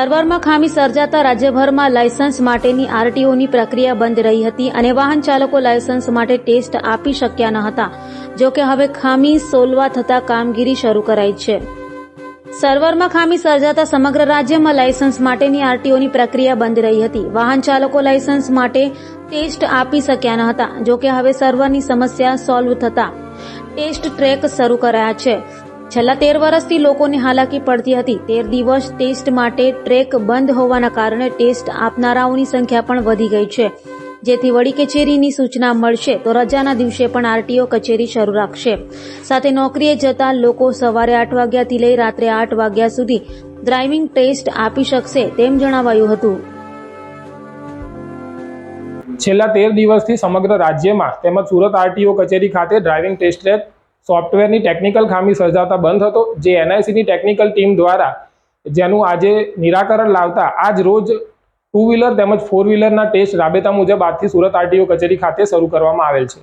સર્વરમાં ખામી સર્જાતા રાજ્યભરમાં લાયસન્સ માટેની આરટીઓની પ્રક્રિયા બંધ રહી હતી અને વાહન ચાલકો લાયસન્સ માટે ટેસ્ટ આપી શક્યા ન હતા. જો કે હવે ખામી સોલવા થતા કામગીરી શરૂ કરાઈ છે. સર્વરમાં ખામી સર્જાતા સમગ્ર રાજ્યમાં લાયસન્સ માટેની આરટીઓની પ્રક્રિયા બંધ રહી હતી. વાહન ચાલકો લાયસન્સ માટે ટેસ્ટ આપી શક્યા ન હતા. જો કે હવે સર્વરની સમસ્યા સોલ્વ થતા ટેસ્ટ ટ્રેક શરૂ કરાયા છે. છેલ્લા 13 વર્ષથી લોકોને હાલાકી પડતી હતી. 13 દિવસ ટેસ્ટ માટે ટ્રેક બંધ હોવાના કારણે ટેસ્ટ આપનારાઓની સંખ્યા પણ વધી ગઈ છે. જેથી વડી કચેરીની સૂચના મળશે તો રજાના દિવસે પણ આરટીઓ કચેરી શરૂ રાખશે. સાથે નોકરીએ જતા લોકો સવારે 8 વાગ્યાથી લઈ રાત્રે 8 વાગ્યા સુધી ડ્રાઇવિંગ ટેસ્ટ આપી શકશે તેમ જણાવાયું હતું. છેલ્લા 13 દિવસથી સમગ્ર રાજ્યમાં તેમજ સુરત આરટીઓ કચેરી ખાતે ડ્રાઇવિંગ ટેસ્ટ ટ્રેક સોફ્ટવેરની ટેકનિકલ ખામી સર્જાતા બંધ હતો. જે એનઆઈસીની ટેકનિકલ ટીમ દ્વારા જેનું આજે નિરાકરણ લાવતા આજ રોજ 2 વ્હીલર તેમજ 4 વ્હીલરના ટેસ્ટ રાબેતા મુજબ આજથી સુરત આરટીઓ કચેરી ખાતે શરૂ કરવામાં આવેલ છે.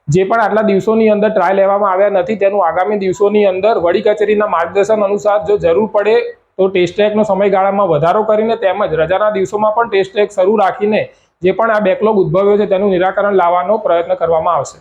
જે પણ આટલા દિવસોની અંદર ટ્રાય લેવામાં આવ્યા નથી તેનું આગામી દિવસોની અંદર વડી કચેરીના માર્ગદર્શન અનુસાર જો જરૂર પડે તો ટેસ્ટ ટ્રેકનો સમયગાળામાં વધારો કરીને તેમજ રજાના દિવસોમાં પણ ટેસ્ટ ટ્રેક શરૂ રાખીને જે પણ આ બેકલોગ ઉદ્ભવ્યો છે તેનું નિરાકરણ લાવવાનો પ્રયત્ન કરવામાં આવશે.